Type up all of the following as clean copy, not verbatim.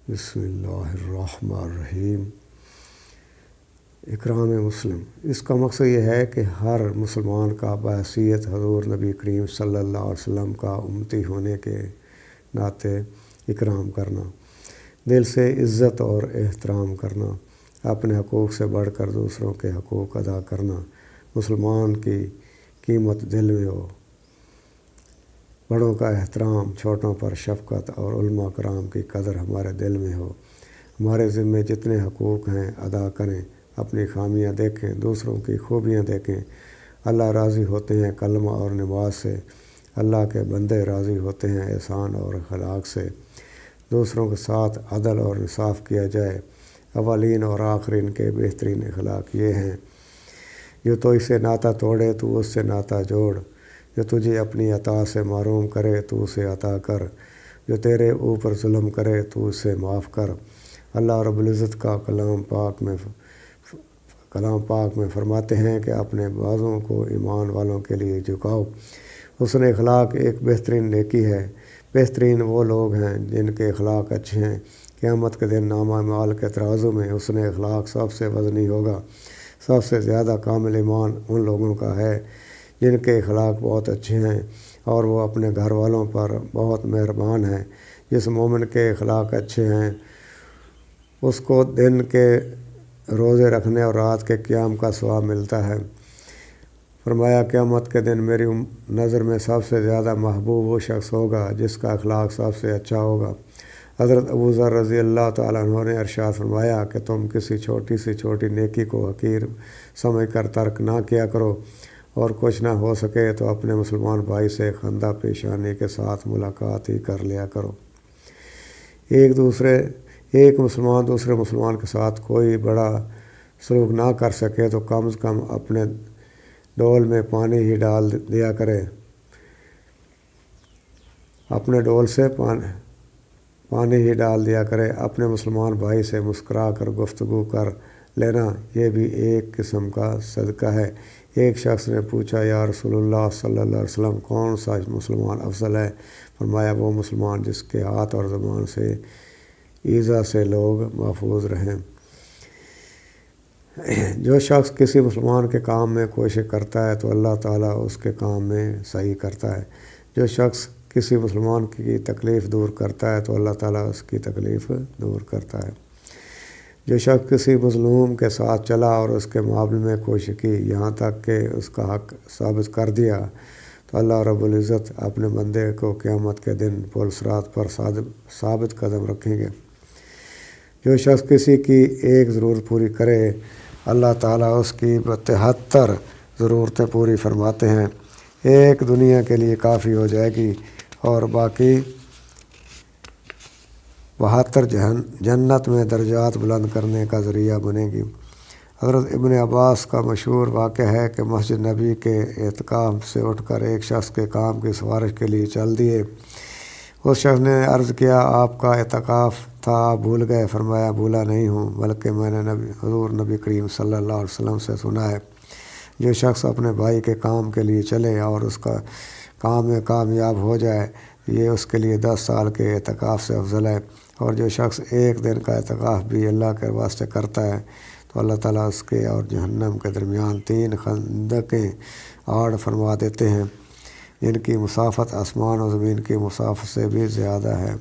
بسم اللہ الرحمن الرحیم۔ اکرام مسلم، اس کا مقصد یہ ہے کہ ہر مسلمان کا بحیثیت حضور نبی کریم صلی اللہ علیہ وسلم کا امتی ہونے کے ناطے اکرام کرنا، دل سے عزت اور احترام کرنا، اپنے حقوق سے بڑھ کر دوسروں کے حقوق ادا کرنا۔ مسلمان کی قیمت دل میں ہو، بڑوں کا احترام، چھوٹوں پر شفقت اور علماء کرام کی قدر ہمارے دل میں ہو۔ ہمارے ذمے جتنے حقوق ہیں ادا کریں، اپنی خامیاں دیکھیں، دوسروں کی خوبیاں دیکھیں۔ اللہ راضی ہوتے ہیں کلمہ اور نماز سے، اللہ کے بندے راضی ہوتے ہیں احسان اور اخلاق سے۔ دوسروں کے ساتھ عدل اور انصاف کیا جائے۔ اولین اور آخرین کے بہترین اخلاق یہ ہیں: جو تو اسے ناطہ توڑے تو اس سے ناطہ جوڑ، جو تجھے اپنی عطا سے محروم کرے تو اسے عطا کر، جو تیرے اوپر ظلم کرے تو اسے معاف کر۔ اللہ رب العزت کا کلام پاک میں فرماتے ہیں کہ اپنے بازوؤں کو ایمان والوں کے لیے جھکاؤ۔ حسن اخلاق ایک بہترین نیکی ہے۔ بہترین وہ لوگ ہیں جن کے اخلاق اچھے ہیں۔ قیامت کے دن نامہ اعمال کے ترازو میں حسن اخلاق سب سے وزنی ہوگا۔ سب سے زیادہ کامل ایمان ان لوگوں کا ہے جن کے اخلاق بہت اچھے ہیں اور وہ اپنے گھر والوں پر بہت مہربان ہیں۔ جس مومن کے اخلاق اچھے ہیں اس کو دن کے روزے رکھنے اور رات کے قیام کا ثواب ملتا ہے۔ فرمایا قیامت کے دن میری نظر میں سب سے زیادہ محبوب وہ شخص ہوگا جس کا اخلاق سب سے اچھا ہوگا۔ حضرت ابو ذر رضی اللہ تعالیٰ عنہ نے ارشاد فرمایا کہ تم کسی چھوٹی سی چھوٹی نیکی کو حقیر سمجھ کر ترک نہ کیا کرو، اور کچھ نہ ہو سکے تو اپنے مسلمان بھائی سے خندہ پیشانی کے ساتھ ملاقات ہی کر لیا کرو۔ ایک مسلمان دوسرے مسلمان کے ساتھ کوئی بڑا سلوک نہ کر سکے تو کم از کم اپنے ڈول میں پانی ہی ڈال دیا کرے۔ اپنے ڈول سے پانی ہی ڈال دیا کرے۔ اپنے مسلمان بھائی سے مسکرا کر گفتگو کر لینا یہ بھی ایک قسم کا صدقہ ہے۔ ایک شخص نے پوچھا، یا رسول اللہ صلی اللہ علیہ وسلم، کون سا مسلمان افضل ہے؟ فرمایا، وہ مسلمان جس کے ہاتھ اور زبان سے ایذا سے لوگ محفوظ رہیں۔ جو شخص کسی مسلمان کے کام میں کوشش کرتا ہے تو اللہ تعالیٰ اس کے کام میں صحیح کرتا ہے۔ جو شخص کسی مسلمان کی تکلیف دور کرتا ہے تو اللہ تعالیٰ اس کی تکلیف دور کرتا ہے۔ جو شخص کسی مظلوم کے ساتھ چلا اور اس کے مقابلے میں کوشش کی یہاں تک کہ اس کا حق ثابت کر دیا تو اللہ رب العزت اپنے بندے کو قیامت کے دن پل صراط پر ثابت قدم رکھیں گے۔ جو شخص کسی کی ایک ضرورت پوری کرے اللہ تعالیٰ اس کی 72 ضرورتیں پوری فرماتے ہیں۔ ایک دنیا کے لیے کافی ہو جائے گی اور باقی 72 جنت میں درجات بلند کرنے کا ذریعہ بنے گی۔ حضرت ابن عباس کا مشہور واقعہ ہے کہ مسجد نبی کے اعتکاف سے اٹھ کر ایک شخص کے کام کی سفارش کے لیے چل دیے۔ اس شخص نے عرض کیا، آپ کا اعتکاف تھا، آپ بھول گئے؟ فرمایا، بھولا نہیں ہوں، بلکہ میں نے حضور نبی کریم صلی اللہ علیہ وسلم سے سنا ہے، جو شخص اپنے بھائی کے کام کے لیے چلے اور اس کا کام میں کامیاب ہو جائے یہ اس کے لیے 10 سال کے اعتکاف سے افضل ہے، اور جو شخص ایک دن کا اعتکاف بھی اللہ کے واسطے کرتا ہے تو اللہ تعالیٰ اس کے اور جہنم کے درمیان 3 خندقیں آڑ فرما دیتے ہیں جن کی مسافت آسمان و زمین کی مسافت سے بھی زیادہ ہے۔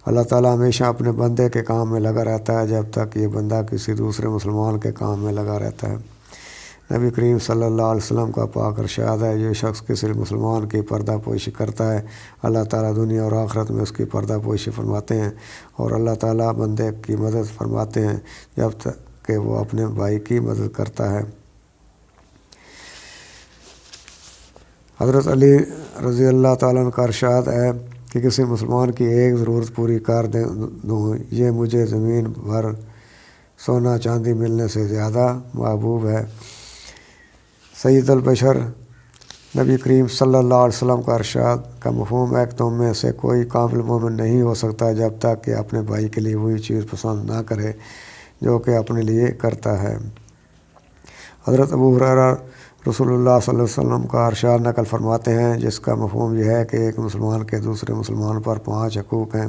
اللہ تعالیٰ ہمیشہ اپنے بندے کے کام میں لگا رہتا ہے جب تک یہ بندہ کسی دوسرے مسلمان کے کام میں لگا رہتا ہے۔ نبی کریم صلی اللہ علیہ وسلم کا پاک ارشاد ہے، جو شخص کسی مسلمان کی پردہ پوشی کرتا ہے اللہ تعالیٰ دنیا اور آخرت میں اس کی پردہ پوشی فرماتے ہیں، اور اللہ تعالیٰ بندے کی مدد فرماتے ہیں جب تک کہ وہ اپنے بھائی کی مدد کرتا ہے۔ حضرت علی رضی اللہ تعالیٰ عنہ کا ارشاد ہے کہ کسی مسلمان کی ایک ضرورت پوری کر دوں یہ مجھے زمین بھر سونا چاندی ملنے سے زیادہ محبوب ہے۔ سید البشر نبی کریم صلی اللہ علیہ وسلم کا ارشاد کا مفہوم ہے کہ تم میں سے کوئی کامل مومن نہیں ہو سکتا جب تک کہ اپنے بھائی کے لیے وہی چیز پسند نہ کرے جو کہ اپنے لیے کرتا ہے۔ حضرت ابو ہریرہ رسول اللہ صلی اللہ علیہ وسلم کا ارشاد نقل فرماتے ہیں، جس کا مفہوم یہ ہے کہ ایک مسلمان کے دوسرے مسلمان پر 5 حقوق ہیں: